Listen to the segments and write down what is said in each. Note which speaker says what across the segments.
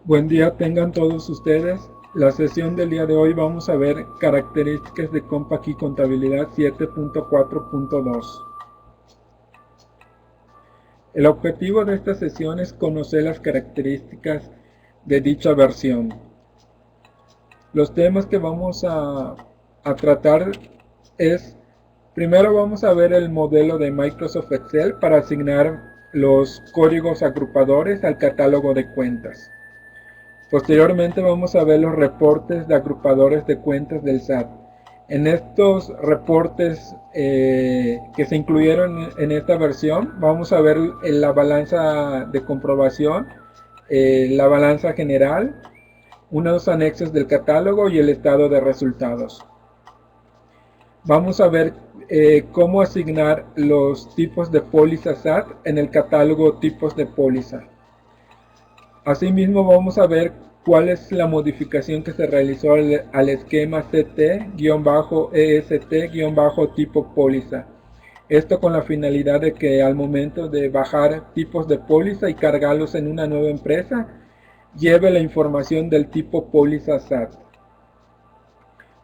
Speaker 1: Buen día tengan todos ustedes. La sesión del día de hoy vamos a ver características de COMPA-KEY Contabilidad 7.4.2. El objetivo de esta sesión es conocer las características de dicha versión. Los temas que vamos a tratar es, primero vamos a ver el modelo de Microsoft Excel para asignar los códigos agrupadores al catálogo de cuentas. Posteriormente vamos a ver los reportes de agrupadores de cuentas del SAT. En estos reportes que se incluyeron en esta versión, vamos a ver la balanza de comprobación, la balanza general, unos anexos del catálogo y el estado de resultados. Vamos a ver cómo asignar los tipos de póliza SAT en el catálogo tipos de póliza. Asimismo vamos a ver cuál es la modificación que se realizó al esquema CT-EST-tipo póliza. Esto con la finalidad de que al momento de bajar tipos de póliza y cargarlos en una nueva empresa, lleve la información del tipo póliza SAT.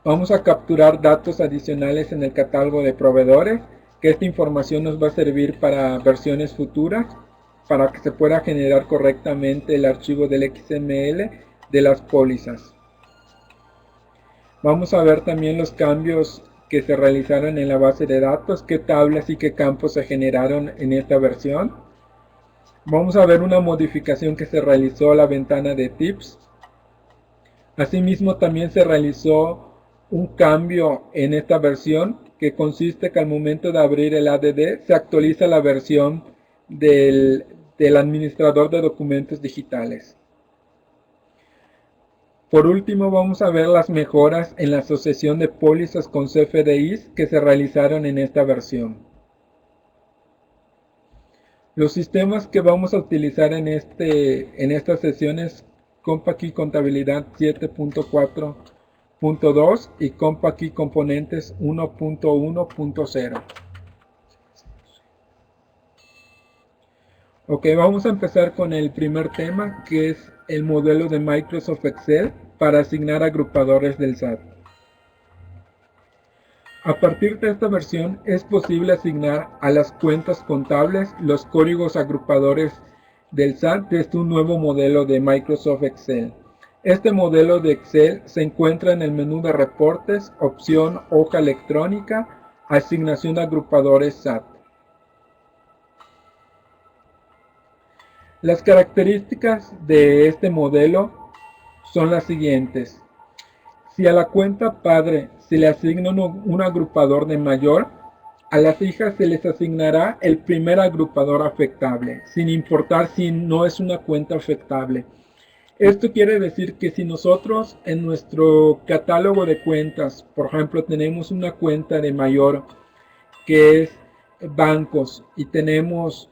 Speaker 1: Vamos a capturar datos adicionales en el catálogo de proveedores, que esta información nos va a servir para versiones futuras, para que se pueda generar correctamente el archivo del XML de las pólizas. Vamos a ver también los cambios que se realizaron en la base de datos, qué tablas y qué campos se generaron en esta versión. Vamos a ver una modificación que se realizó a la ventana de tips. Asimismo también se realizó un cambio en esta versión que consiste que al momento de abrir el ADD se actualiza la versión del administrador de documentos digitales. Por último vamos a ver las mejoras en la asociación de pólizas con CFDIs que se realizaron en esta versión. Los sistemas que vamos a utilizar en estas sesiones COMPA-KEY Contabilidad 7.4.2 y COMPA-KEY Componentes 1.1.0. Ok, vamos a empezar con el primer tema, que es el modelo de Microsoft Excel para asignar agrupadores del SAT. A partir de esta versión es posible asignar a las cuentas contables los códigos agrupadores del SAT desde un nuevo modelo de Microsoft Excel. Este modelo de Excel se encuentra en el menú de reportes, opción hoja electrónica, asignación de agrupadores SAT. Las características de este modelo son las siguientes. Si a la cuenta padre se le asigna un agrupador de mayor, a las hijas se les asignará el primer agrupador afectable, sin importar si no es una cuenta afectable. Esto quiere decir que si nosotros en nuestro catálogo de cuentas, por ejemplo, tenemos una cuenta de mayor que es bancos y tenemos,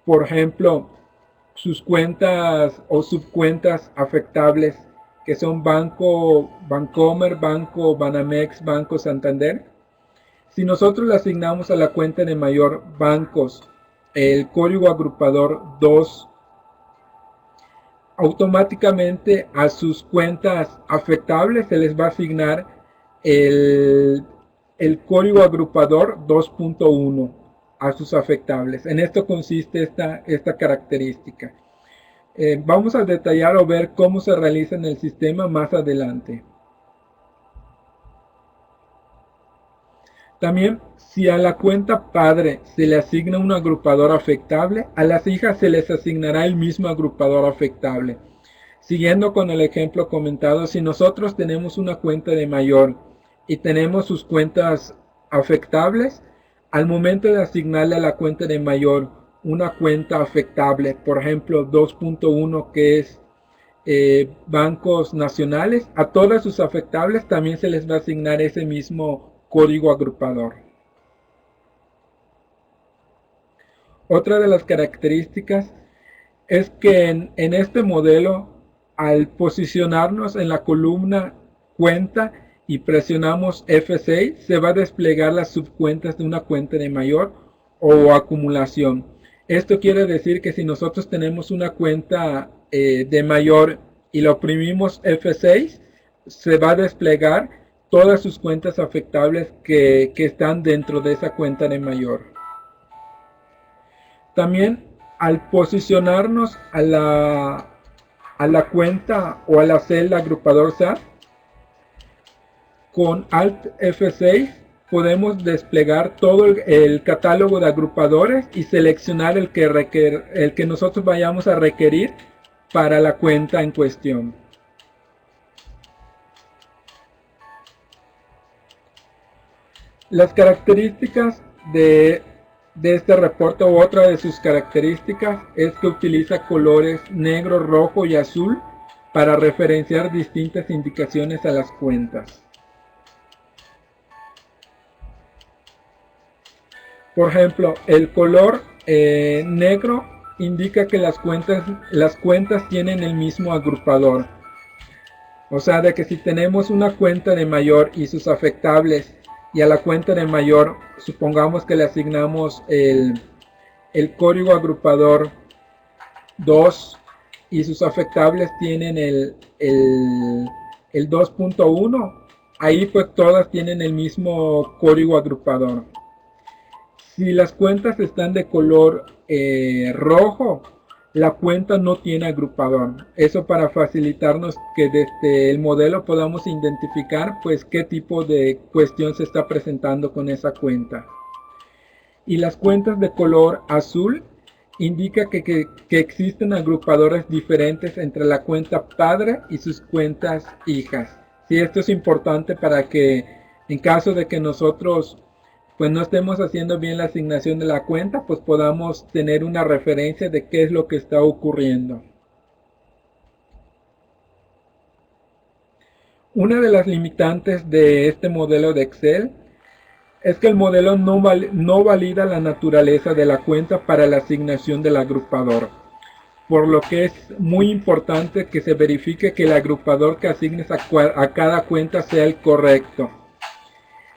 Speaker 1: por ejemplo, sus cuentas o subcuentas afectables que son Banco Bancomer, Banco Banamex, Banco Santander. Si nosotros le asignamos a la cuenta de mayor bancos el código agrupador 2, automáticamente a sus cuentas afectables se les va a asignar el código agrupador 2.1 a sus afectables. En esto consiste esta característica. Vamos a detallar o ver cómo se realiza en el sistema más adelante. También, si a la cuenta padre se le asigna un agrupador afectable, a las hijas se les asignará el mismo agrupador afectable. Siguiendo con el ejemplo comentado, si nosotros tenemos una cuenta de mayor y tenemos sus cuentas afectables, al momento de asignarle a la cuenta de mayor una cuenta afectable, por ejemplo 2.1 que es bancos nacionales, a todas sus afectables también se les va a asignar ese mismo código agrupador. Otra de las características es que en este modelo, al posicionarnos en la columna cuenta y presionamos F6, se va a desplegar las subcuentas de una cuenta de mayor o acumulación. Esto quiere decir que si nosotros tenemos una cuenta de mayor y lo oprimimos F6, se va a desplegar todas sus cuentas afectables que están dentro de esa cuenta de mayor. También al posicionarnos a la cuenta o a la celda agrupador SAT, con Alt F6 podemos desplegar todo el catálogo de agrupadores y seleccionar el que nosotros vayamos a requerir para la cuenta en cuestión. Las características de este reporte, o otra de sus características, es que utiliza colores negro, rojo y azul para referenciar distintas indicaciones a las cuentas. Por ejemplo, el color negro indica que las cuentas tienen el mismo agrupador. O sea, de que si tenemos una cuenta de mayor y sus afectables, y a la cuenta de mayor supongamos que le asignamos el código agrupador 2 y sus afectables tienen el 2.1, ahí pues todas tienen el mismo código agrupador. Si las cuentas están de color rojo, la cuenta no tiene agrupador. Eso para facilitarnos que desde el modelo podamos identificar pues qué tipo de cuestión se está presentando con esa cuenta. Y las cuentas de color azul indica que existen agrupadores diferentes entre la cuenta padre y sus cuentas hijas. Sí, esto es importante para que en caso de que nosotros pues no estemos haciendo bien la asignación de la cuenta, pues podamos tener una referencia de qué es lo que está ocurriendo. Una de las limitantes de este modelo de Excel es que el modelo no valida la naturaleza de la cuenta para la asignación del agrupador, por lo que es muy importante que se verifique que el agrupador que asignes a cada cuenta sea el correcto.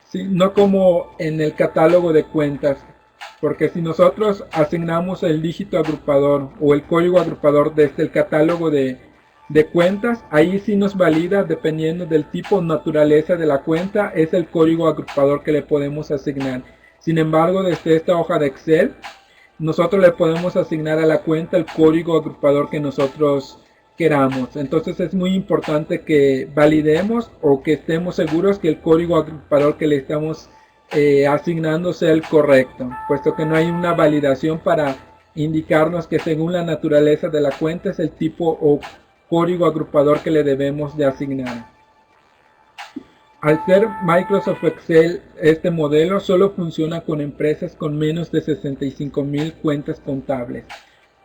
Speaker 1: Sí, no como en el catálogo de cuentas, porque si nosotros asignamos el dígito agrupador o el código agrupador desde el catálogo de cuentas, ahí sí nos valida, dependiendo del tipo o naturaleza de la cuenta, es el código agrupador que le podemos asignar. Sin embargo, desde esta hoja de Excel, nosotros le podemos asignar a la cuenta el código agrupador que nosotros queramos. Entonces es muy importante que validemos o que estemos seguros que el código agrupador que le estamos asignando sea el correcto, puesto que no hay una validación para indicarnos que según la naturaleza de la cuenta es el tipo o código agrupador que le debemos de asignar. Al ser Microsoft Excel, este modelo solo funciona con empresas con menos de 65,000 cuentas contables,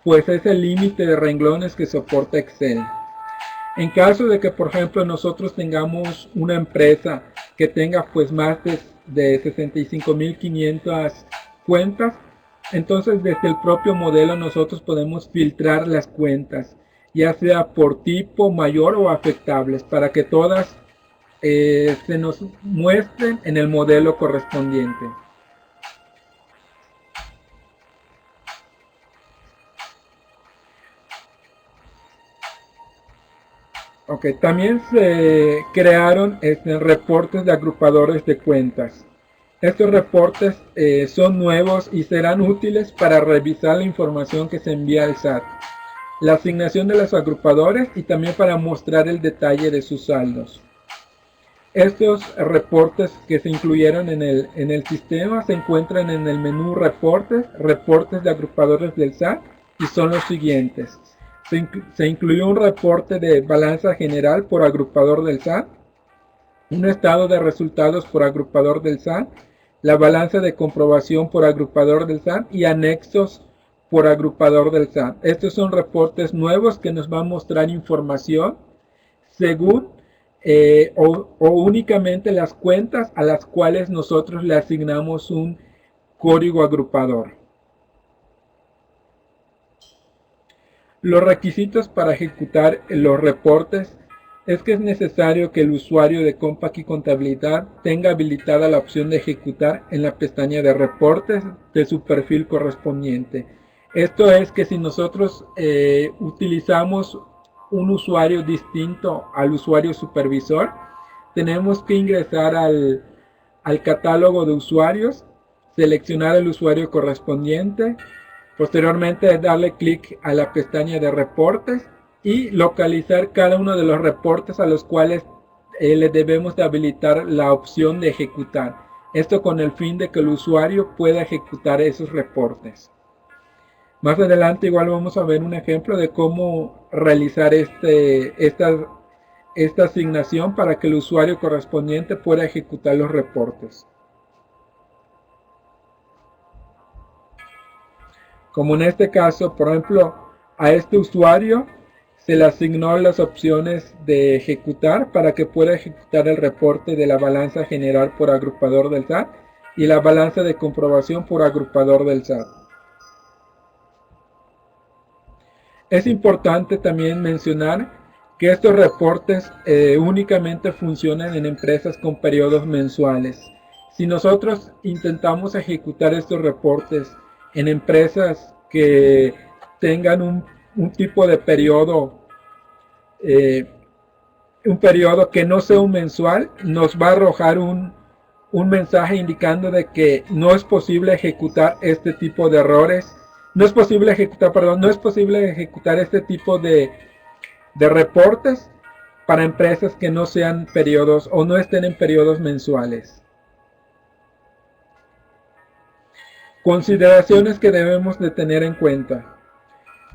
Speaker 1: pues es el límite de renglones que soporta Excel. En caso de que, por ejemplo, nosotros tengamos una empresa que tenga pues más de 65,500 cuentas, entonces desde el propio modelo nosotros podemos filtrar las cuentas, ya sea por tipo, mayor o afectables, para que todas se nos muestren en el modelo correspondiente. Ok, también se crearon reportes de agrupadores de cuentas. Estos reportes son nuevos y serán útiles para revisar la información que se envía al SAT, la asignación de los agrupadores y también para mostrar el detalle de sus saldos. Estos reportes que se incluyeron en el sistema se encuentran en el menú reportes de agrupadores del SAT, y son los siguientes. Se incluyó un reporte de balanza general por agrupador del SAT, un estado de resultados por agrupador del SAT, la balanza de comprobación por agrupador del SAT y anexos por agrupador del SAT. Estos son reportes nuevos que nos van a mostrar información según o únicamente las cuentas a las cuales nosotros le asignamos un código agrupador. Los requisitos para ejecutar los reportes es que es necesario que el usuario de Compact y Contabilidad tenga habilitada la opción de ejecutar en la pestaña de reportes de su perfil correspondiente. Esto es que si nosotros utilizamos un usuario distinto al usuario supervisor, tenemos que ingresar al catálogo de usuarios, seleccionar el usuario correspondiente, posteriormente darle clic a la pestaña de reportes y localizar cada uno de los reportes a los cuales le debemos de habilitar la opción de ejecutar. Esto con el fin de que el usuario pueda ejecutar esos reportes. Más adelante igual vamos a ver un ejemplo de cómo realizar esta asignación para que el usuario correspondiente pueda ejecutar los reportes. Como en este caso, por ejemplo, a este usuario se le asignó las opciones de ejecutar para que pueda ejecutar el reporte de la balanza general por agrupador del SAT y la balanza de comprobación por agrupador del SAT. Es importante también mencionar que estos reportes únicamente funcionan en empresas con periodos mensuales. Si nosotros intentamos ejecutar estos reportes en empresas que tengan un tipo de periodo, un periodo que no sea un mensual, nos va a arrojar un mensaje indicando de que no es posible ejecutar este tipo de errores. No es posible ejecutar este tipo de reportes para empresas que no sean periodos o no estén en periodos mensuales. Consideraciones que debemos de tener en cuenta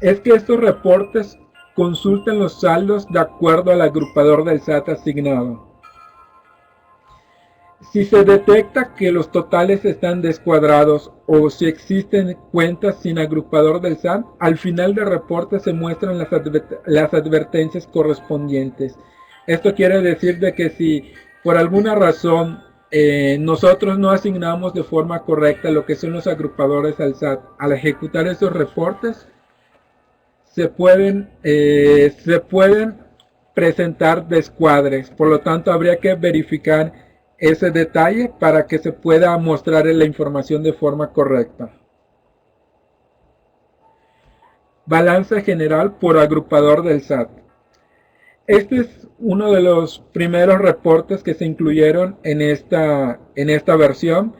Speaker 1: es que estos reportes consultan los saldos de acuerdo al agrupador del SAT asignado. Si se detecta que los totales están descuadrados o si existen cuentas sin agrupador del SAT, al final del reporte se muestran las advertencias correspondientes. Esto quiere decir de que si por alguna razón nosotros no asignamos de forma correcta lo que son los agrupadores al SAT, al ejecutar esos reportes, se pueden presentar descuadres. Por lo tanto, habría que verificar ese detalle para que se pueda mostrar la información de forma correcta. Balanza general por agrupador del SAT. Este es uno de los primeros reportes que se incluyeron en esta versión,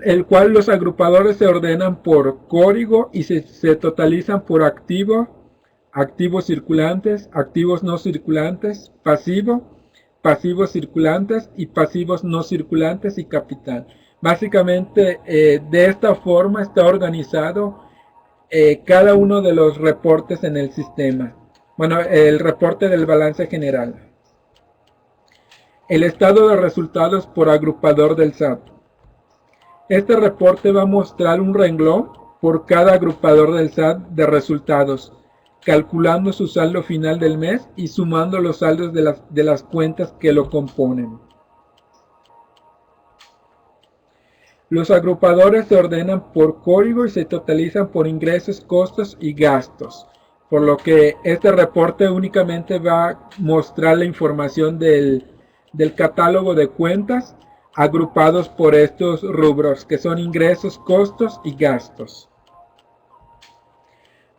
Speaker 1: el cual los agrupadores se ordenan por código y se totalizan por activo, activos circulantes, activos no circulantes, pasivos circulantes y pasivos no circulantes y capital. Básicamente de esta forma está organizado cada uno de los reportes en el sistema. Bueno, el reporte del balance general. El estado de resultados por agrupador del SAT. Este reporte va a mostrar un renglón por cada agrupador del SAT de resultados, calculando su saldo final del mes y sumando los saldos de las cuentas que lo componen. Los agrupadores se ordenan por código y se totalizan por ingresos, costos y gastos, por lo que este reporte únicamente va a mostrar la información del catálogo de cuentas agrupados por estos rubros, que son ingresos, costos y gastos.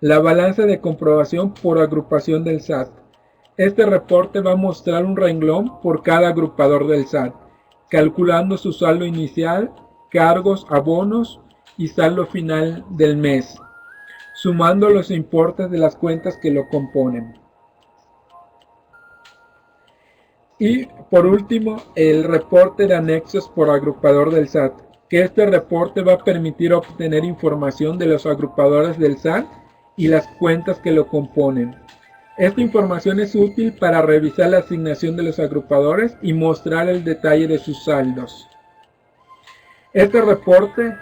Speaker 1: La balanza de comprobación por agrupación del SAT. Este reporte va a mostrar un renglón por cada agrupador del SAT, calculando su saldo inicial, cargos, abonos y saldo final del mes, sumando los importes de las cuentas que lo componen. Y por último, el reporte de anexos por agrupador del SAT, que este reporte va a permitir obtener información de los agrupadores del SAT y las cuentas que lo componen. Esta información es útil para revisar la asignación de los agrupadores y mostrar el detalle de sus saldos. Este reporte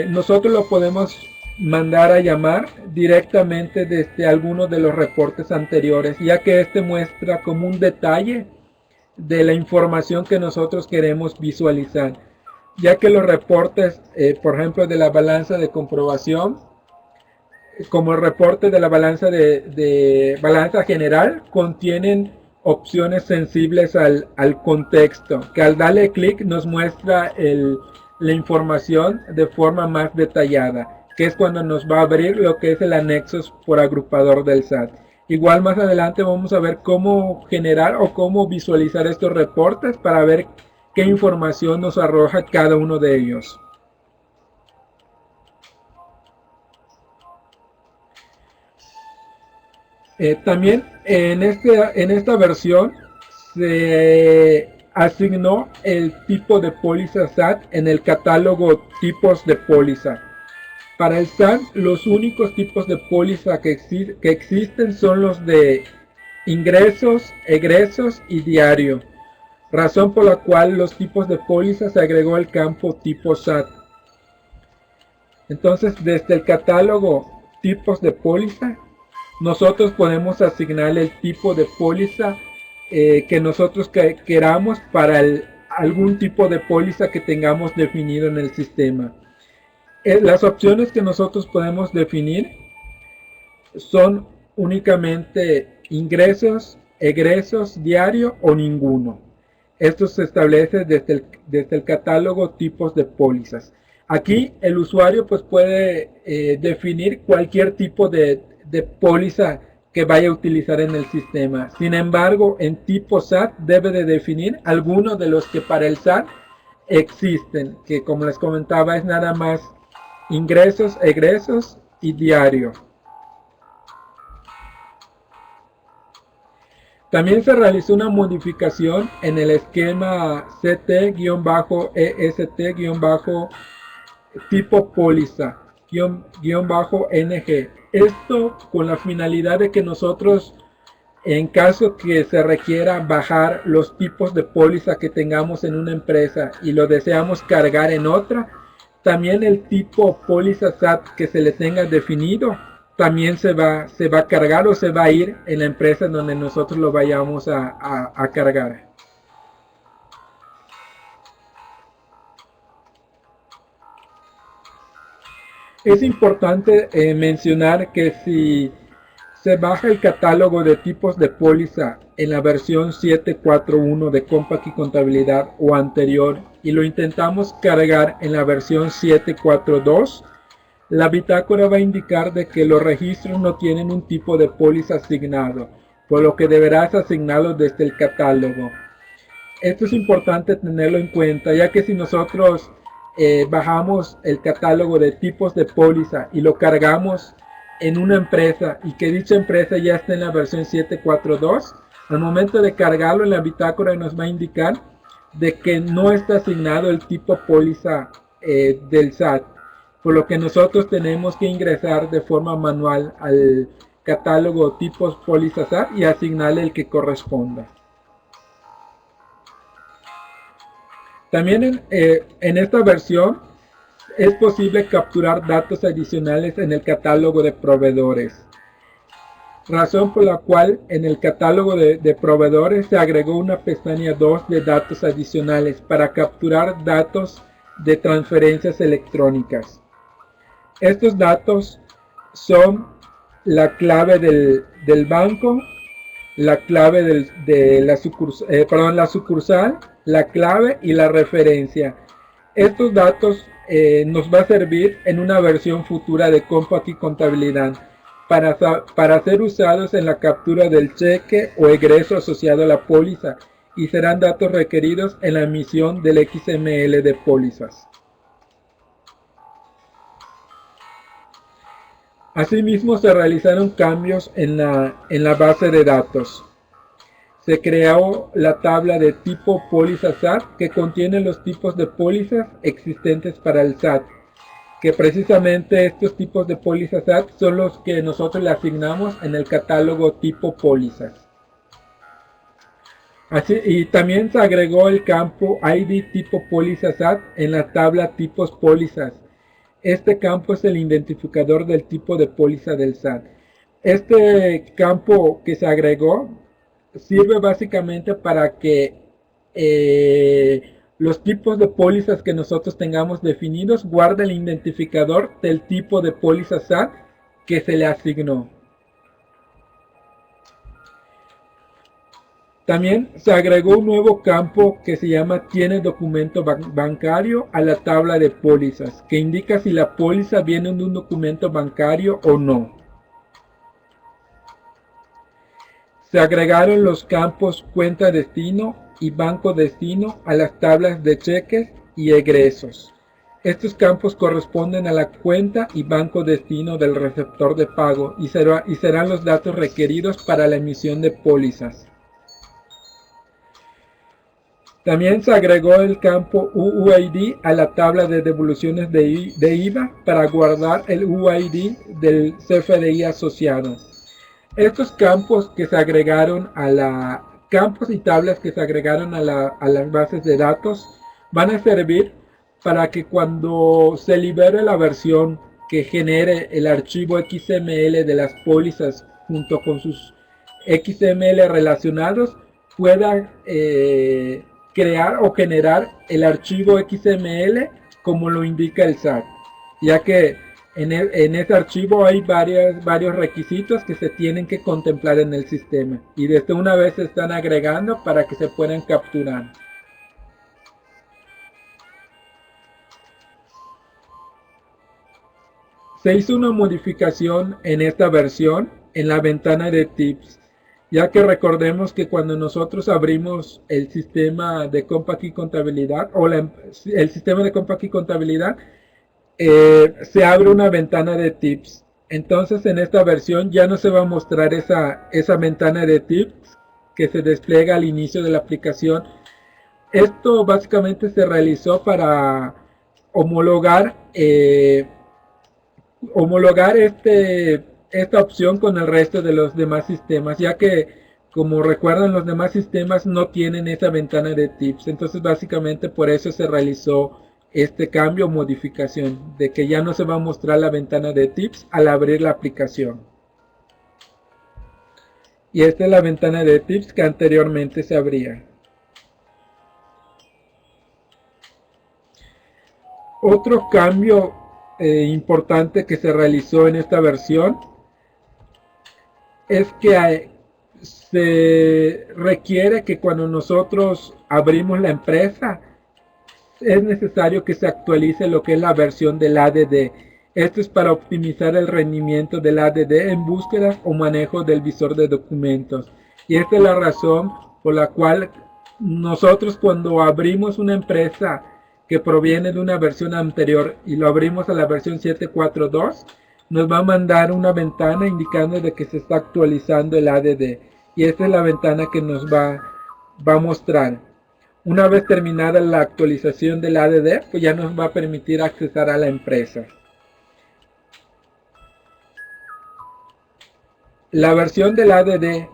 Speaker 1: nosotros lo podemos mandar a llamar directamente desde alguno de los reportes anteriores, ya que este muestra como un detalle de la información que nosotros queremos visualizar, ya que los reportes, por ejemplo, de la balanza de comprobación, como el reporte de la balanza balanza general, contienen opciones sensibles al contexto, que al darle clic nos muestra la información de forma más detallada, que es cuando nos va a abrir lo que es el anexos por agrupador del SAT. Igual más adelante vamos a ver cómo generar o cómo visualizar estos reportes para ver qué información nos arroja cada uno de ellos. También en esta versión se asignó el tipo de póliza SAT en el catálogo tipos de póliza. Para el SAT, los únicos tipos de póliza que existen son los de ingresos, egresos y diario, razón por la cual los tipos de póliza se agregó el campo tipo SAT. Entonces, desde el catálogo tipos de póliza, nosotros podemos asignarle el tipo de póliza que nosotros queramos para algún tipo de póliza que tengamos definido en el sistema. Las opciones que nosotros podemos definir son únicamente ingresos, egresos, diario o ninguno. Esto se establece desde el catálogo tipos de pólizas. Aquí el usuario pues puede definir cualquier tipo de póliza que vaya a utilizar en el sistema. Sin embargo, en tipo SAT debe de definir algunos de los que para el SAT existen, que como les comentaba es nada más ingresos, egresos y diario. También se realizó una modificación en el esquema CT-EST-tipo póliza-NG. Esto con la finalidad de que nosotros, en caso que se requiera bajar los tipos de póliza que tengamos en una empresa y lo deseamos cargar en otra, también el tipo póliza SAT que se le tenga definido también se va a cargar o se va a ir en la empresa en donde nosotros lo vayamos a cargar. Es importante mencionar que si se baja el catálogo de tipos de póliza en la versión 7.4.1 de Compact y Contabilidad o anterior y lo intentamos cargar en la versión 7.4.2, la bitácora va a indicar de que los registros no tienen un tipo de póliza asignado, por lo que deberás asignarlo desde el catálogo. Esto es importante tenerlo en cuenta, ya que si nosotros bajamos el catálogo de tipos de póliza y lo cargamos en una empresa y que dicha empresa ya está en la versión 7.4.2, al momento de cargarlo en la bitácora nos va a indicar de que no está asignado el tipo póliza del SAT, por lo que nosotros tenemos que ingresar de forma manual al catálogo tipos póliza SAT y asignarle el que corresponda. También en esta versión es posible capturar datos adicionales en el catálogo de proveedores, razón por la cual en el catálogo de proveedores se agregó una pestaña 2 de datos adicionales para capturar datos de transferencias electrónicas. Estos datos son la clave del banco, la clave de la sucursal, la clave y la referencia. Estos datos nos va a servir en una versión futura de Compact y Contabilidad para ser usados en la captura del cheque o egreso asociado a la póliza y serán datos requeridos en la emisión del XML de pólizas. Asimismo, se realizaron cambios en la base de datos. Se creó la tabla de tipo póliza SAT que contiene los tipos de pólizas existentes para el SAT, que precisamente estos tipos de pólizas SAT son los que nosotros le asignamos en el catálogo tipo pólizas. Así, y también se agregó el campo ID tipo póliza SAT en la tabla tipos pólizas. Este campo es el identificador del tipo de póliza del SAT. Este campo que se agregó sirve básicamente para que los tipos de pólizas que nosotros tengamos definidos guarde el identificador del tipo de póliza SAT que se le asignó. También se agregó un nuevo campo que se llama Tiene documento bancario a la tabla de pólizas, que indica si la póliza viene de un documento bancario o no. Se agregaron los campos cuenta destino y banco destino a las tablas de cheques y egresos. Estos campos corresponden a la cuenta y banco destino del receptor de pago y serán los datos requeridos para la emisión de pólizas. También se agregó el campo UUID a la tabla de devoluciones de IVA para guardar el UUID del CFDI asociado. Estos campos que se agregaron campos y tablas que se agregaron a las bases de datos van a servir para que cuando se libere la versión que genere el archivo XML de las pólizas junto con sus XML relacionados pueda crear o generar el archivo XML como lo indica el SAT, ya que en ese archivo hay varios requisitos que se tienen que contemplar en el sistema y desde una vez se están agregando para que se puedan capturar. Se hizo una modificación en esta versión en la ventana de tips, ya que recordemos que cuando nosotros abrimos el sistema de Compact Key Contabilidad o el sistema de Compact Key Contabilidad, se abre una ventana de tips. Entonces en esta versión ya no se va a mostrar esa ventana de tips que se despliega al inicio de la aplicación. Esto básicamente se realizó para homologar esta opción con el resto de los demás sistemas, ya que como recuerdan los demás sistemas no tienen esa ventana de tips. Entonces básicamente por eso se realizó este cambio o modificación de que ya no se va a mostrar la ventana de tips al abrir la aplicación. Y esta es la ventana de tips que anteriormente se abría. Otro cambio importante que se realizó en esta versión es que se requiere que cuando nosotros abrimos la empresa es necesario que se actualice lo que es la versión del ADD. Esto es para optimizar el rendimiento del ADD en búsqueda o manejo del visor de documentos. Y esta es la razón por la cual nosotros cuando abrimos una empresa que proviene de una versión anterior y lo abrimos a la versión 7.4.2, nos va a mandar una ventana indicando de que se está actualizando el ADD. Y esta es la ventana que nos va a mostrar. Una vez terminada la actualización del ADD, pues ya nos va a permitir accesar a la empresa. La versión del ADD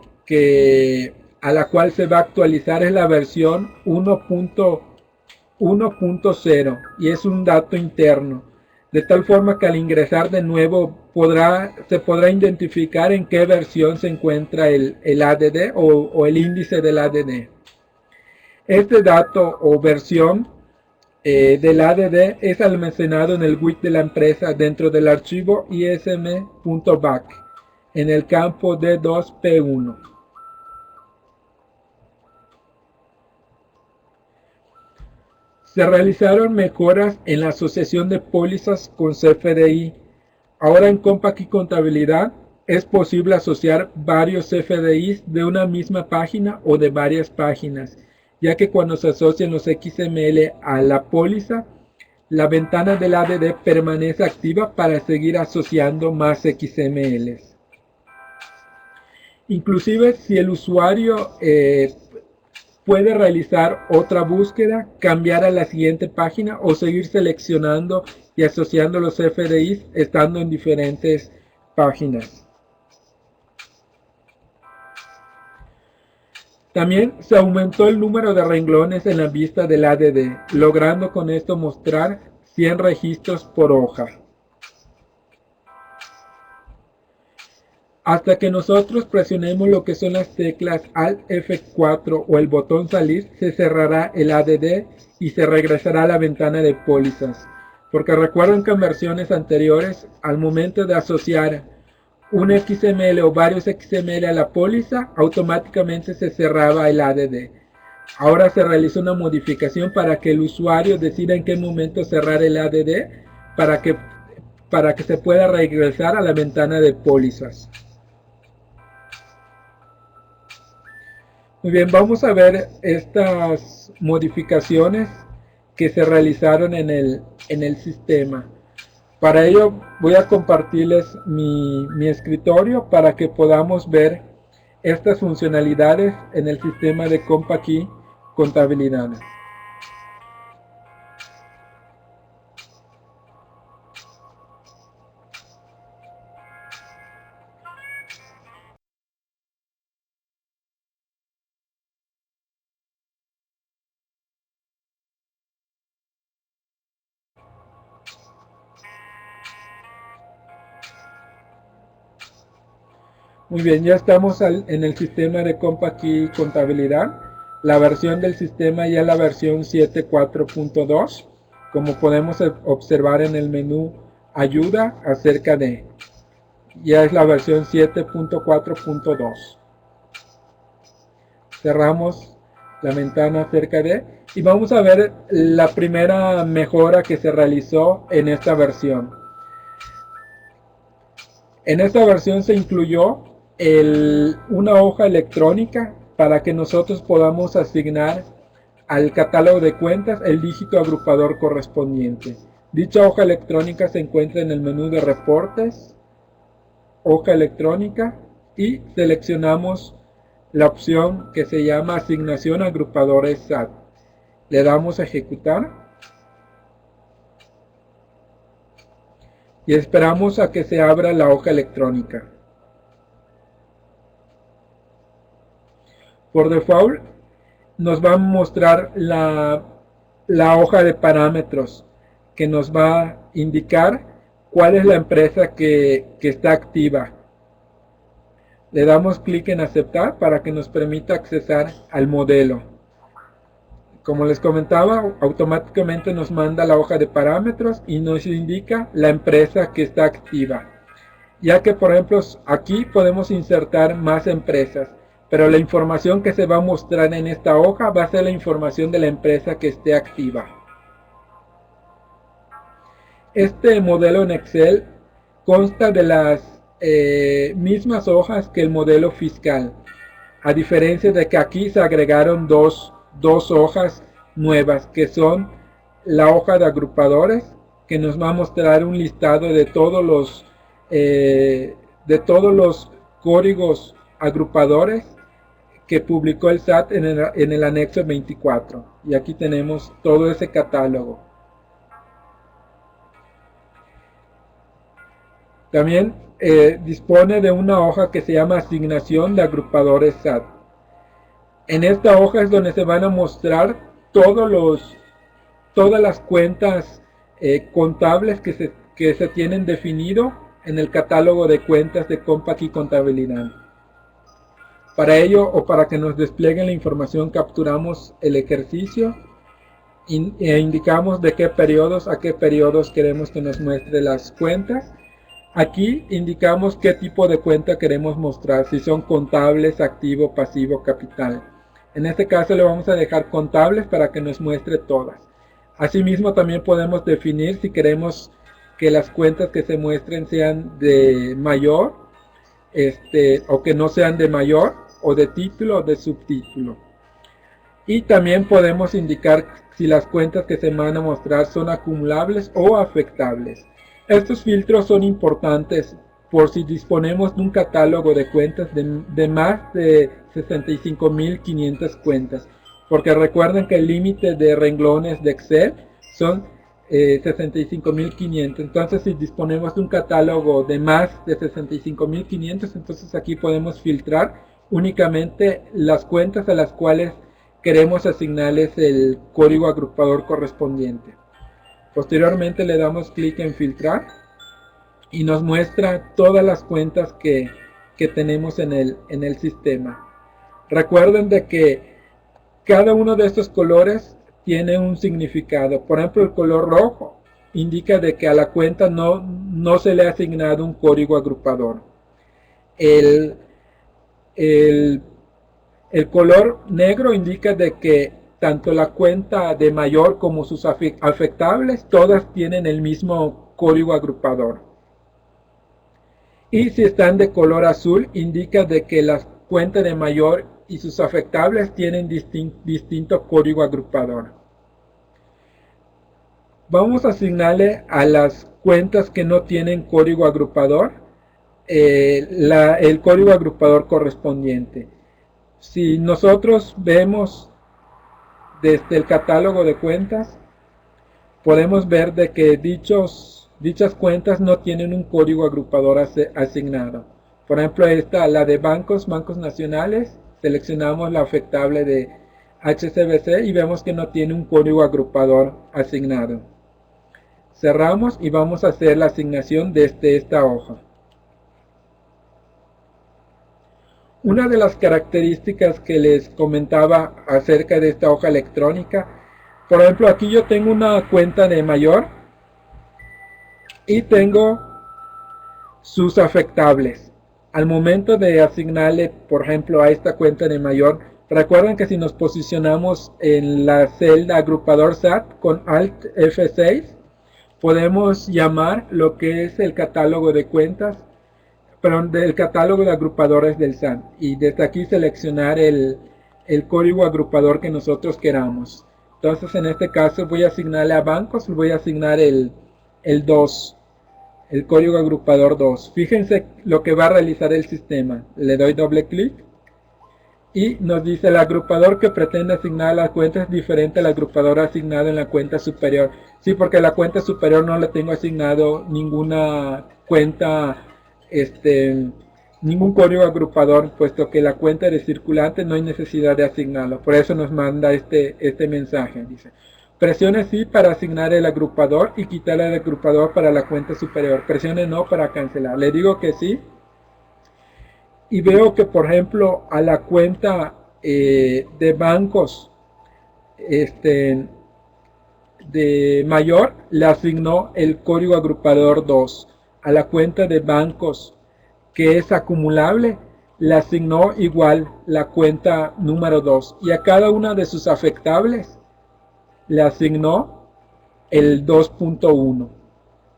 Speaker 1: a la cual se va a actualizar es la versión 1.0 y es un dato interno, de tal forma que al ingresar de nuevo se podrá identificar en qué versión se encuentra el ADD o el índice del ADD. Este dato o versión del ADD es almacenado en el WIT de la empresa dentro del archivo ism.back en el campo D2P1. Se realizaron mejoras en la asociación de pólizas con CFDI. Ahora en Compact Key Contabilidad es posible asociar varios CFDIs de una misma página o de varias páginas, ya que cuando se asocian los XML a la póliza, la ventana del ADD permanece activa para seguir asociando más XMLs. Inclusive si el usuario puede realizar otra búsqueda, cambiar a la siguiente página o seguir seleccionando y asociando los CFDIs estando en diferentes páginas. También se aumentó el número de renglones en la vista del ADD, logrando con esto mostrar 100 registros por hoja. Hasta que nosotros presionemos lo que son las teclas Alt F4 o el botón salir, se cerrará el ADD y se regresará a la ventana de pólizas. Porque recuerden que en versiones anteriores, al momento de asociar un XML o varios XML a la póliza, automáticamente se cerraba el ADD. Ahora se realiza una modificación para que el usuario decida en qué momento cerrar el ADD para que se pueda regresar a la ventana de pólizas. Muy bien, vamos a ver estas modificaciones que se realizaron en el sistema. Para ello voy a compartirles mi escritorio para que podamos ver estas funcionalidades en el sistema de CompaKey Contabilidad. Muy bien, ya estamos en el sistema de CompaKey Contabilidad. La versión del sistema ya es la versión 7.4.2. Como podemos observar en el menú ayuda acerca de, ya es la versión 7.4.2. Cerramos la ventana acerca de y vamos a ver la primera mejora que se realizó en esta versión. En esta versión se incluyó una hoja electrónica para que nosotros podamos asignar al catálogo de cuentas el dígito agrupador correspondiente. Dicha hoja electrónica se encuentra en el menú de reportes, hoja electrónica, y seleccionamos la opción que se llama asignación a agrupadores SAT. Le damos a ejecutar y esperamos a que se abra la hoja electrónica. Por default nos va a mostrar la hoja de parámetros que nos va a indicar cuál es la empresa que está activa. Le damos clic en aceptar para que nos permita accesar al modelo. Como les comentaba, automáticamente nos manda la hoja de parámetros y nos indica la empresa que está activa. Ya que, por ejemplo, aquí podemos insertar más empresas, pero la información que se va a mostrar en esta hoja va a ser la información de la empresa que esté activa. Este modelo en Excel consta de las mismas hojas que el modelo fiscal, a diferencia de que aquí se agregaron dos hojas nuevas, que son la hoja de agrupadores, que nos va a mostrar un listado de todos los códigos agrupadores que publicó el SAT en el anexo 24. Y aquí tenemos todo ese catálogo. También dispone de una hoja que se llama asignación de agrupadores SAT. En esta hoja es donde se van a mostrar todas las cuentas contables que se tienen definido en el catálogo de cuentas de CompaKey Contabilidad. Para ello, o para que nos desplieguen la información, capturamos el ejercicio e indicamos de qué periodos a qué periodos queremos que nos muestre las cuentas. Aquí indicamos qué tipo de cuenta queremos mostrar, si son contables, activo, pasivo, capital. En este caso le vamos a dejar contables para que nos muestre todas. Asimismo también podemos definir si queremos que las cuentas que se muestren sean de mayor, o que no sean de mayor, o de título o de subtítulo. Y también podemos indicar si las cuentas que se van a mostrar son acumulables o afectables. Estos filtros son importantes por si disponemos de un catálogo de cuentas de más de 65.500 cuentas, porque recuerden que el límite de renglones de Excel son 65.500. Entonces, si disponemos de un catálogo de más de 65.500, entonces aquí podemos filtrar únicamente las cuentas a las cuales queremos asignarles el código agrupador correspondiente. Posteriormente le damos clic en filtrar y nos muestra todas las cuentas que tenemos en el sistema. Recuerden de que cada uno de estos colores tiene un significado. Por ejemplo, el color rojo indica de que a la cuenta no se le ha asignado un código agrupador. El color negro indica de que tanto la cuenta de mayor como sus afectables, todas tienen el mismo código agrupador. Y si están de color azul, indica de que la cuenta de mayor y sus afectables tienen distinto código agrupador. Vamos a asignarle a las cuentas que no tienen código agrupador el código agrupador correspondiente. Si nosotros vemos desde el catálogo de cuentas, podemos ver de que dichas cuentas no tienen un código agrupador asignado. Por ejemplo, esta, la de bancos nacionales, seleccionamos la afectable de HSBC y vemos que no tiene un código agrupador asignado. Cerramos y vamos a hacer la asignación desde esta hoja. Una de las características que les comentaba acerca de esta hoja electrónica, por ejemplo, aquí yo tengo una cuenta de mayor y tengo sus afectables. Al momento de asignarle, por ejemplo, a esta cuenta de mayor, recuerden que si nos posicionamos en la celda agrupador SAT con Alt F6, podemos llamar lo que es el catálogo de cuentas, perdón, del catálogo de agrupadores del SAT, y desde aquí seleccionar el código agrupador que nosotros queramos. Entonces, en este caso voy a asignarle a bancos, voy a asignar el 2, el código agrupador 2. Fíjense lo que va a realizar el sistema. Le doy doble clic y nos dice: el agrupador que pretende asignar a la cuenta es diferente al agrupador asignado en la cuenta superior. Sí, porque la cuenta superior no le tengo asignado ninguna cuenta, ningún código agrupador, puesto que la cuenta de circulante no hay necesidad de asignarlo. Por eso nos manda este mensaje. Dice: presione sí para asignar el agrupador y quitar el agrupador para la cuenta superior. Presione no para cancelar. Le digo que sí. Y veo que, por ejemplo, a la cuenta de bancos de mayor le asignó el código agrupador 2. A la cuenta de bancos que es acumulable le asignó igual la cuenta número 2. Y a cada una de sus afectables le asignó el 2.1.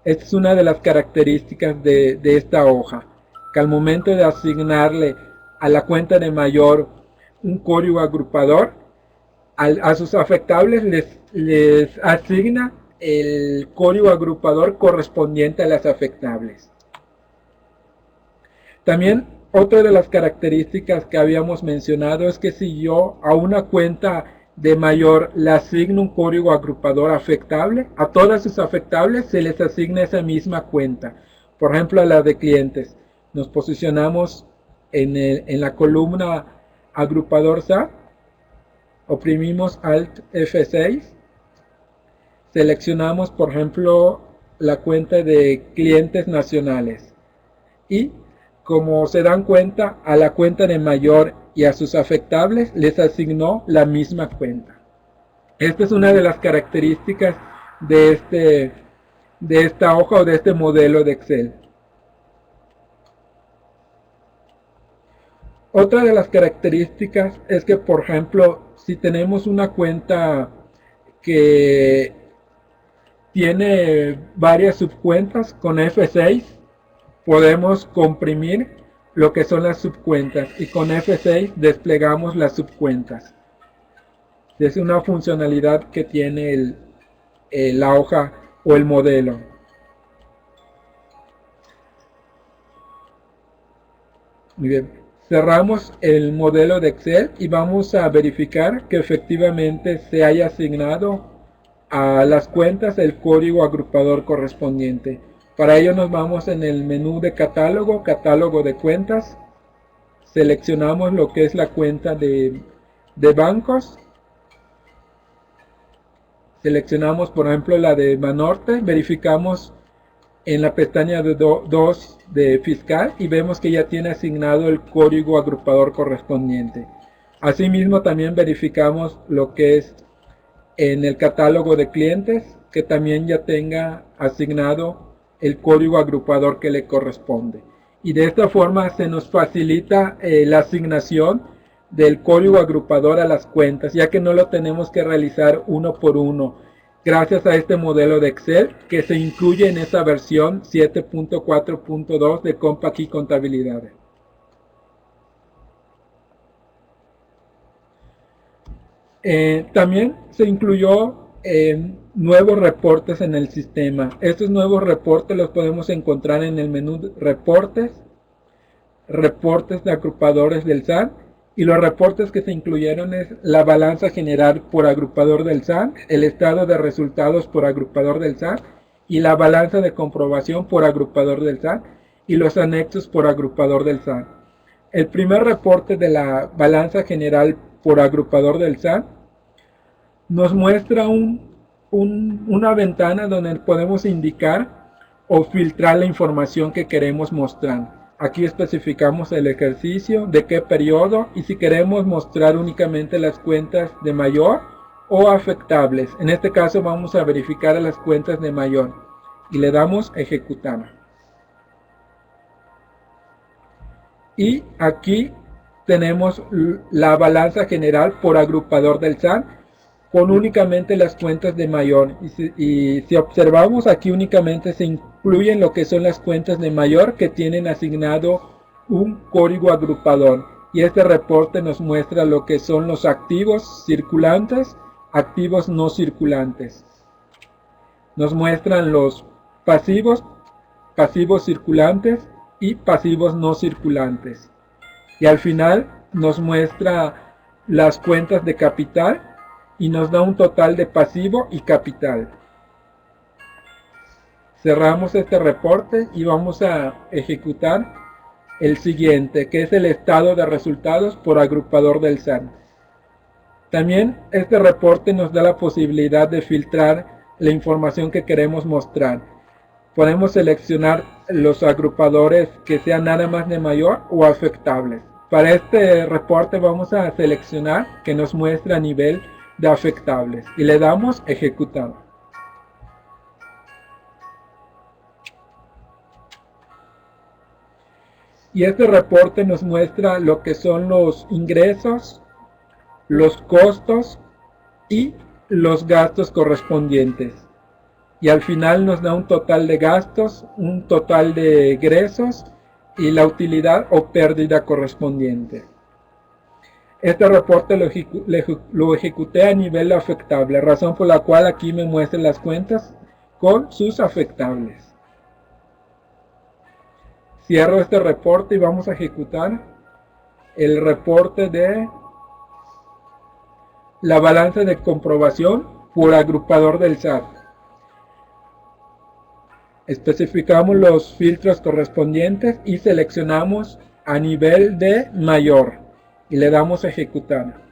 Speaker 1: Esta es una de las características de esta hoja, que al momento de asignarle a la cuenta de mayor un código agrupador, a sus afectables les asigna el código agrupador correspondiente a las afectables. También otra de las características que habíamos mencionado es que si yo a una cuenta de mayor le asigno un código agrupador afectable, a todas sus afectables se les asigna esa misma cuenta. Por ejemplo, a la de clientes, nos posicionamos en la columna agrupador SAT, oprimimos Alt F6, seleccionamos, por ejemplo, la cuenta de clientes nacionales y, como se dan cuenta, a la cuenta de mayor y a sus afectables les asignó la misma cuenta. Esta es una de las características de esta hoja o de este modelo de Excel. Otra de las características es que, por ejemplo, si tenemos una cuenta que tiene varias subcuentas, con F6 podemos comprimir lo que son las subcuentas y con F6 desplegamos las subcuentas. Es una funcionalidad que tiene la hoja o el modelo. Muy bien. Cerramos el modelo de Excel y vamos a verificar que efectivamente se haya asignado a las cuentas el código agrupador correspondiente. Para ello nos vamos en el menú de catálogo, catálogo de cuentas, seleccionamos lo que es la cuenta de bancos, seleccionamos por ejemplo la de Banorte, verificamos en la pestaña de 2 de fiscal y vemos que ya tiene asignado el código agrupador correspondiente. Asimismo también verificamos lo que es en el catálogo de clientes, que también ya tenga asignado el código agrupador que le corresponde. Y de esta forma se nos facilita la asignación del código agrupador a las cuentas, ya que no lo tenemos que realizar uno por uno, gracias a este modelo de Excel que se incluye en esta versión 7.4.2 de Compact y Contabilidad. También se incluyó nuevos reportes en el sistema. Estos nuevos reportes los podemos encontrar en el menú reportes, reportes de agrupadores del SAT, y los reportes que se incluyeron es la balanza general por agrupador del SAT, el estado de resultados por agrupador del SAT y la balanza de comprobación por agrupador del SAT y los anexos por agrupador del SAT. El primer reporte de la balanza general por agrupador del SAT nos muestra una ventana donde podemos indicar o filtrar la información que queremos mostrar. Aquí especificamos el ejercicio, de qué periodo y si queremos mostrar únicamente las cuentas de mayor o afectables. En este caso vamos a verificar las cuentas de mayor y le damos ejecutar. Y aquí tenemos la balanza general por agrupador del SAT con únicamente las cuentas de mayor. Y si observamos aquí únicamente se incluyen lo que son las cuentas de mayor que tienen asignado un código agrupador. Y este reporte nos muestra lo que son los activos circulantes, activos no circulantes. Nos muestran los pasivos, pasivos circulantes y pasivos no circulantes. Y al final nos muestra las cuentas de capital y nos da un total de pasivo y capital. Cerramos este reporte y vamos a ejecutar el siguiente, que es el estado de resultados por agrupador del SAT. También este reporte nos da la posibilidad de filtrar la información que queremos mostrar. Podemos seleccionar los agrupadores que sean nada más de mayor o afectables. Para este reporte vamos a seleccionar que nos muestre a nivel de afectables y le damos ejecutar. Y este reporte nos muestra lo que son los ingresos, los costos y los gastos correspondientes. Y al final nos da un total de gastos, un total de egresos y la utilidad o pérdida correspondiente. Este reporte lo ejecuté a nivel afectable, razón por la cual aquí me muestran las cuentas con sus afectables. Cierro este reporte y vamos a ejecutar el reporte de la balanza de comprobación por agrupador del SAT. Especificamos los filtros correspondientes y seleccionamos a nivel de mayor y le damos ejecutar.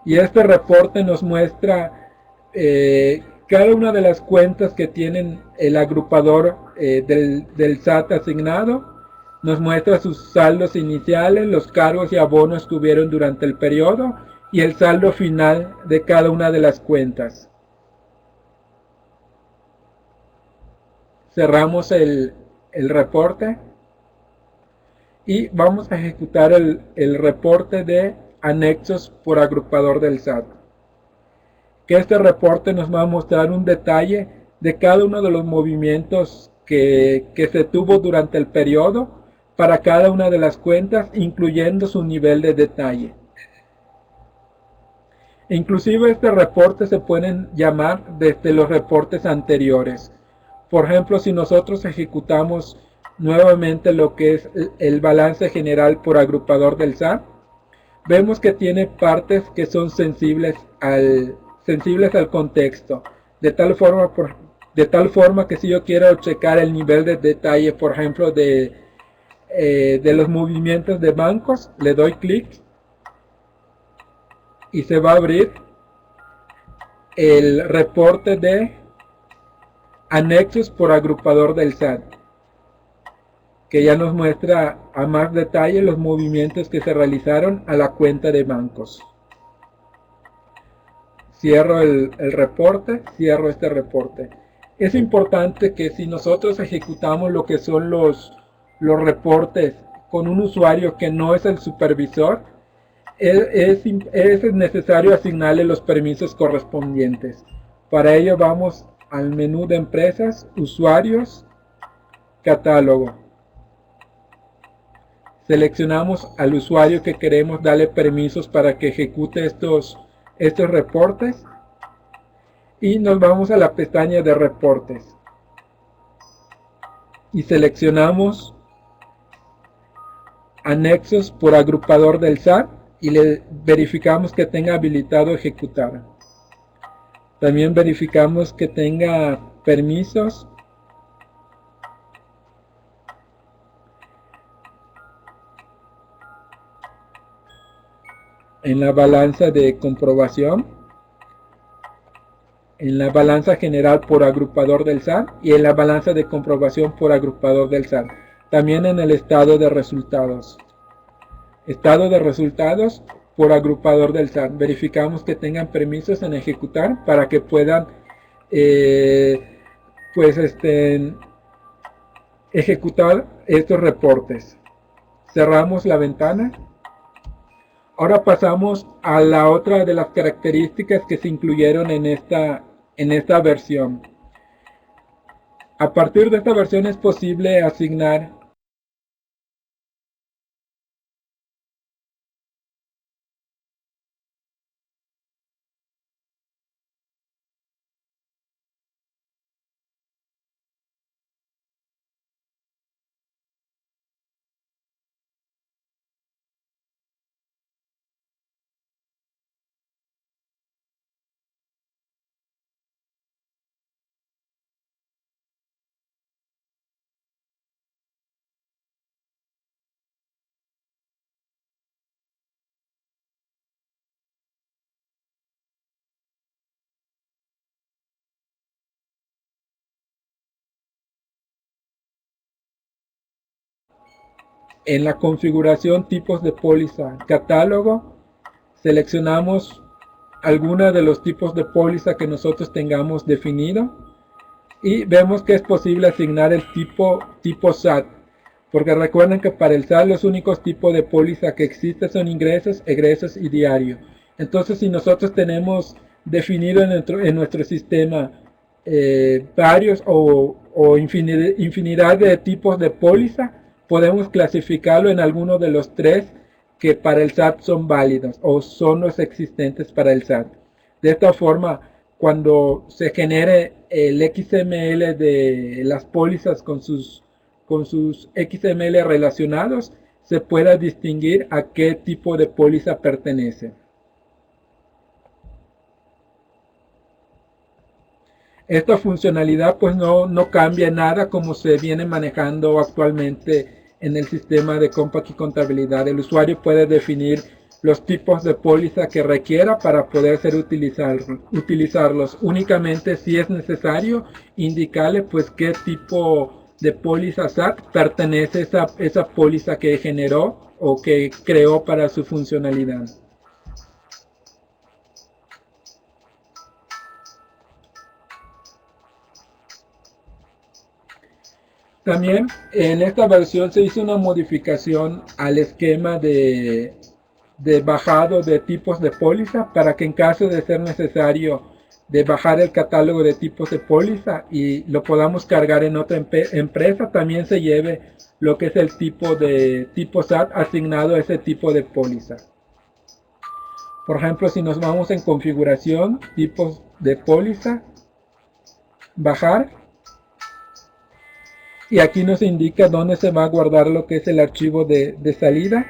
Speaker 1: Y este reporte nos muestra cada una de las cuentas que tienen el agrupador del SAT asignado. Nos muestra sus saldos iniciales, los cargos y abonos que hubieron durante el periodo y el saldo final de cada una de las cuentas. Cerramos el reporte y vamos a ejecutar el reporte de anexos por agrupador del SAT. Que este reporte nos va a mostrar un detalle de cada uno de los movimientos que se tuvo durante el periodo para cada una de las cuentas, incluyendo su nivel de detalle. Inclusive este reporte se pueden llamar desde los reportes anteriores. Por ejemplo, si nosotros ejecutamos nuevamente lo que es el balance general por agrupador del SAT, vemos que tiene partes que son sensibles al contexto, de tal forma que si yo quiero checar el nivel de detalle, por ejemplo, de los movimientos de bancos, le doy clic y se va a abrir el reporte de anexos por agrupador del SAT, que ya nos muestra a más detalle los movimientos que se realizaron a la cuenta de bancos. Cierro el reporte, cierro este reporte. Es importante que si nosotros ejecutamos lo que son los reportes con un usuario que no es el supervisor, es necesario asignarle los permisos correspondientes. Para ello vamos al menú de empresas, usuarios, catálogo. Seleccionamos al usuario que queremos darle permisos para que ejecute estos reportes y nos vamos a la pestaña de reportes y seleccionamos anexos por agrupador del SAT y le verificamos que tenga habilitado ejecutar. También verificamos que tenga permisos en la balanza de comprobación, en la balanza general por agrupador del SAT y en la balanza de comprobación por agrupador del SAT. También en el estado de resultados. Estado de resultados por agrupador del SAT. Verificamos que tengan permisos en ejecutar para que puedan ejecutar estos reportes. Cerramos la ventana. Ahora pasamos a la otra de las características que se incluyeron en esta versión. A partir de esta versión es posible asignar en la configuración tipos de póliza catálogo, seleccionamos alguno de los tipos de póliza que nosotros tengamos definido y vemos que es posible asignar el tipo SAT, porque recuerden que para el SAT los únicos tipos de póliza que existen son ingresos, egresos y diario. Entonces, si nosotros tenemos definido en nuestro sistema varios o infinidad de tipos de póliza, podemos clasificarlo en alguno de los tres que para el SAT son válidos o son los existentes para el SAT. De esta forma, cuando se genere el XML de las pólizas con sus XML relacionados, se pueda distinguir a qué tipo de póliza pertenece. Esta funcionalidad pues no cambia nada como se viene manejando actualmente en el sistema de Compact y Contabilidad. El usuario puede definir los tipos de póliza que requiera para poder utilizarlos. Únicamente si es necesario indicarle pues qué tipo de póliza SAT pertenece esa póliza que generó o que creó para su funcionalidad. También en esta versión se hizo una modificación al esquema de bajado de tipos de póliza para que en caso de ser necesario de bajar el catálogo de tipos de póliza y lo podamos cargar en otra empresa, también se lleve lo que es el tipo SAT asignado a ese tipo de póliza. Por ejemplo, si nos vamos en configuración, tipos de póliza, bajar, y aquí nos indica dónde se va a guardar lo que es el archivo de salida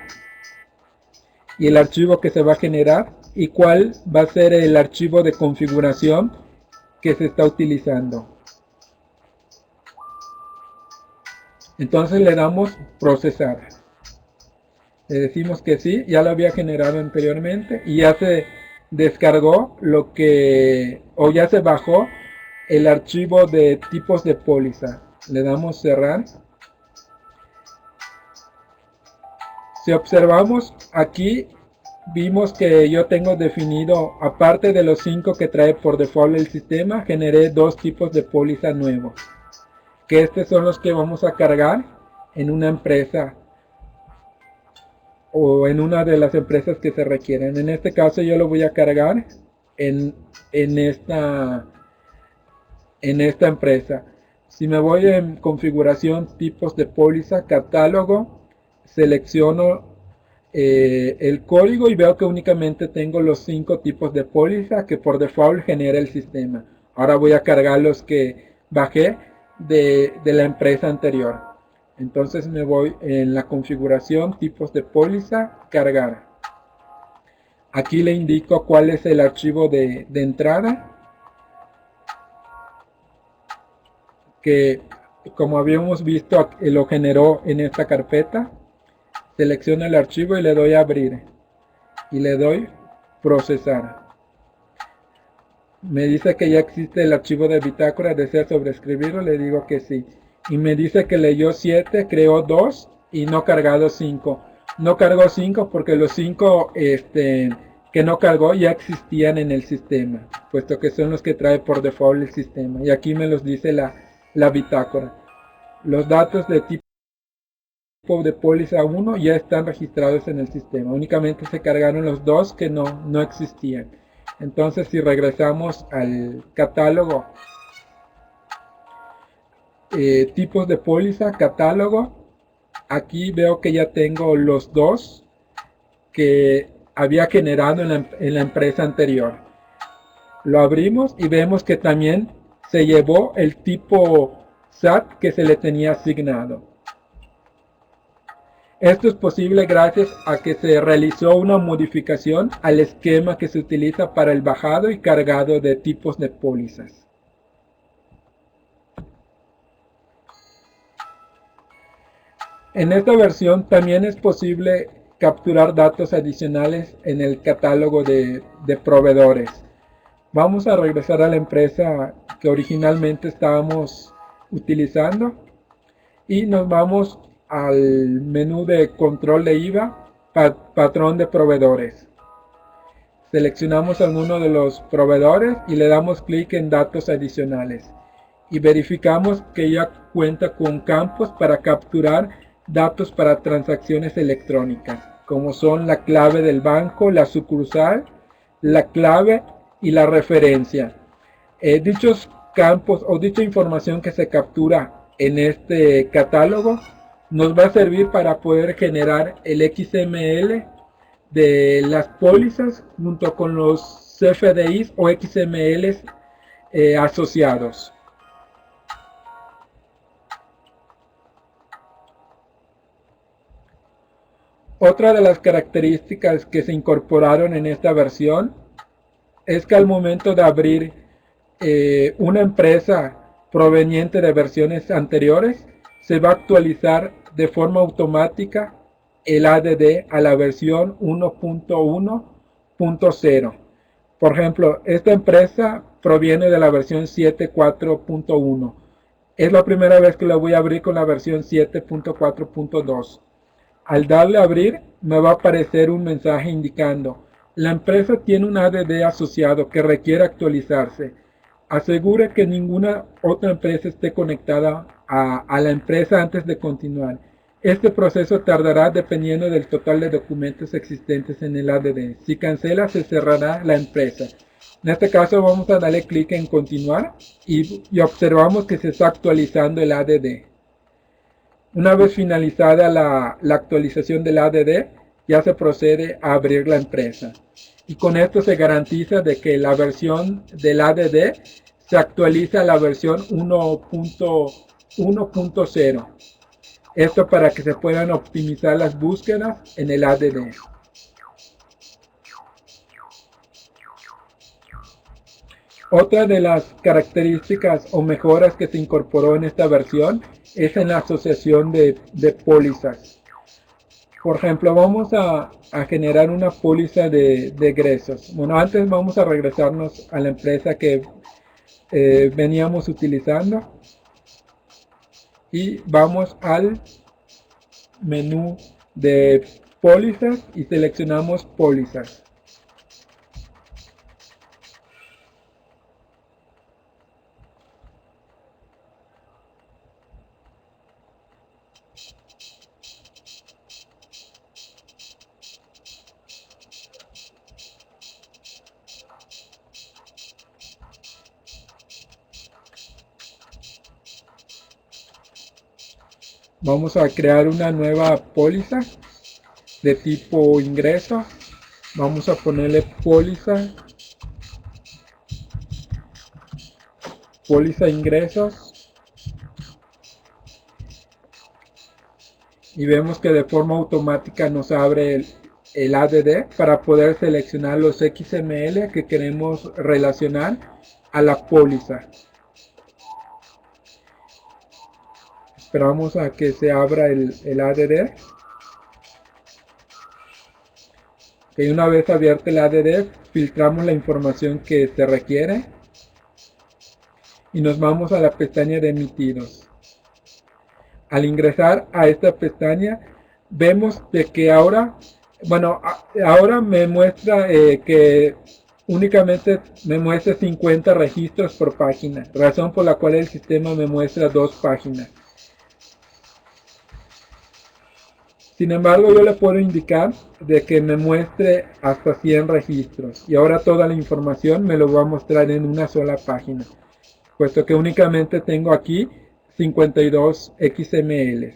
Speaker 1: y el archivo que se va a generar y cuál va a ser el archivo de configuración que se está utilizando. Entonces le damos procesar. Le decimos que sí, ya lo había generado anteriormente y ya se descargó o ya se bajó el archivo de tipos de póliza. Le damos cerrar. Si observamos aquí, vimos que yo tengo definido, aparte de los 5 que trae por default el sistema, generé 2 tipos de póliza nuevos. Que estos son los que vamos a cargar en una empresa o en una de las empresas que se requieren. En este caso yo lo voy a cargar en esta empresa. Si me voy en configuración, tipos de póliza, catálogo, selecciono el código y veo que únicamente tengo los 5 tipos de póliza que por default genera el sistema. Ahora voy a cargar los que bajé de la empresa anterior. Entonces me voy en la configuración, tipos de póliza, cargar. Aquí le indico cuál es el archivo de entrada, que como habíamos visto lo generó en esta carpeta. Selecciono el archivo y le doy a abrir y le doy procesar. Me dice que ya existe el archivo de bitácora, desea sobreescribirlo, le digo que sí. Y me dice que leyó 7, creó 2 y no cargado 5. No cargó 5 porque los 5 que no cargó ya existían en el sistema, puesto que son los que trae por default el sistema. Y aquí me los dice la bitácora. Los datos de tipo de póliza 1 ya están registrados en el sistema. Únicamente se cargaron los 2 que no existían. Entonces, si regresamos al catálogo, tipos de póliza, catálogo, aquí veo que ya tengo los 2 que había generado en la empresa anterior. Lo abrimos y vemos que también se llevó el tipo SAT que se le tenía asignado. Esto es posible gracias a que se realizó una modificación al esquema que se utiliza para el bajado y cargado de tipos de pólizas. En esta versión también es posible capturar datos adicionales en el catálogo de proveedores. Vamos a regresar a la empresa que originalmente estábamos utilizando y nos vamos al menú de control de IVA, patrón de proveedores. Seleccionamos alguno de los proveedores y le damos clic en datos adicionales y verificamos que ya cuenta con campos para capturar datos para transacciones electrónicas, como son la clave del banco, la sucursal, la clave y la referencia. Dichos campos o dicha información que se captura en este catálogo nos va a servir para poder generar el XML de las pólizas junto con los CFDIs o XMLs asociados. Otra de las características que se incorporaron en esta versión es que al momento de abrir una empresa proveniente de versiones anteriores, se va a actualizar de forma automática el ADD a la versión 1.1.0. Por ejemplo, esta empresa proviene de la versión 7.4.1. Es la primera vez que la voy a abrir con la versión 7.4.2. Al darle a abrir, me va a aparecer un mensaje indicando: la empresa tiene un ADD asociado que requiere actualizarse. Asegure que ninguna otra empresa esté conectada a la empresa antes de continuar. Este proceso tardará dependiendo del total de documentos existentes en el ADD. Si cancela, se cerrará la empresa. En este caso vamos a darle clic en continuar y observamos que se está actualizando el ADD. Una vez finalizada la actualización del ADD, ya se procede a abrir la empresa. Y con esto se garantiza de que la versión del ADD se actualiza a la versión 1.1.0. Esto para que se puedan optimizar las búsquedas en el ADD. Otra de las características o mejoras que se incorporó en esta versión es en la asociación de pólizas. Por ejemplo, vamos a generar una póliza de egresos. Bueno, antes vamos a regresarnos a la empresa que veníamos utilizando y vamos al menú de pólizas y seleccionamos pólizas. Vamos a crear una nueva póliza de tipo ingreso. Vamos a ponerle póliza ingresos, y vemos que de forma automática nos abre el ADD para poder seleccionar los XML que queremos relacionar a la póliza. Esperamos a que se abra el ADD. Y una vez abierto el ADD, filtramos la información que se requiere y nos vamos a la pestaña de emitidos. Al ingresar a esta pestaña, vemos de que ahora me muestra que únicamente me muestra 50 registros por página, razón por la cual el sistema me muestra 2 páginas. Sin embargo, yo le puedo indicar de que me muestre hasta 100 registros, y ahora toda la información me lo va a mostrar en una sola página, puesto que únicamente tengo aquí 52 XML.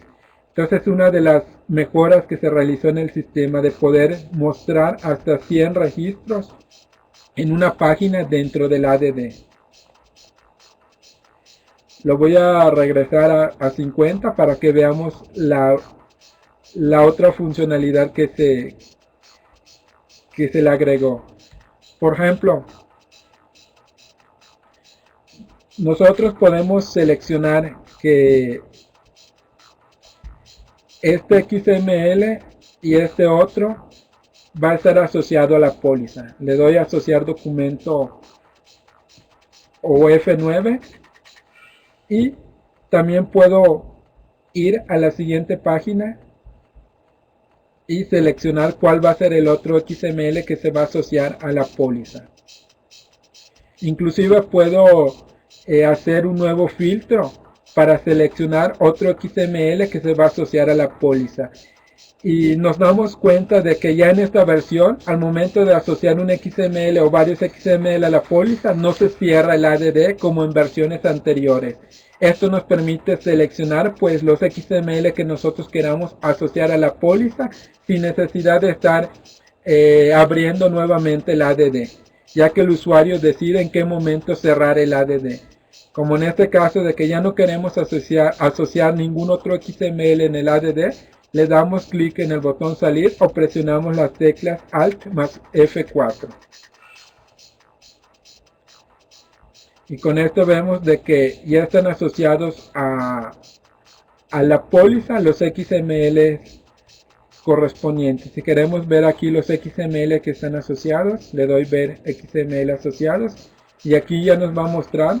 Speaker 1: Entonces, una de las mejoras que se realizó en el sistema de poder mostrar hasta 100 registros en una página dentro del ADD. Lo voy a regresar a 50 para que veamos la otra funcionalidad que se le agregó. Por ejemplo, nosotros podemos seleccionar que este XML y este otro va a estar asociado a la póliza. Le doy a asociar documento o F9, y también puedo ir a la siguiente página y seleccionar cuál va a ser el otro XML que se va a asociar a la póliza. Inclusive puedo hacer un nuevo filtro para seleccionar otro XML que se va a asociar a la póliza. Y nos damos cuenta de que ya en esta versión, al momento de asociar un XML o varios XML a la póliza, no se cierra el ADD como en versiones anteriores. Esto nos permite seleccionar pues los XML que nosotros queramos asociar a la póliza sin necesidad de estar abriendo nuevamente el ADD, ya que el usuario decide en qué momento cerrar el ADD. Como en este caso de que ya no queremos asociar ningún otro XML en el ADD, le damos clic en el botón salir o presionamos las teclas Alt más F4. Y con esto vemos de que ya están asociados a la póliza los XML correspondientes. Si queremos ver aquí los XML que están asociados, le doy ver XML asociados, y aquí ya nos va a mostrar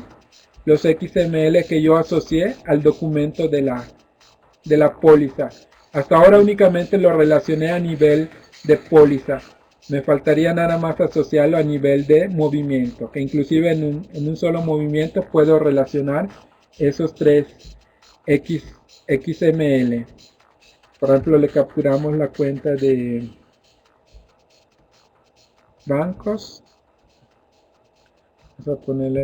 Speaker 1: los XML que yo asocié al documento de la póliza. Hasta ahora únicamente lo relacioné a nivel de póliza. Me faltaría nada más asociarlo a nivel de movimiento, que inclusive en un solo movimiento puedo relacionar esos 3 XML. Por ejemplo, le capturamos la cuenta de bancos. Vamos a ponerle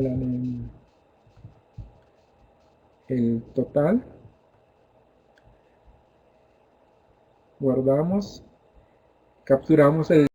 Speaker 1: el total. Guardamos. Capturamos el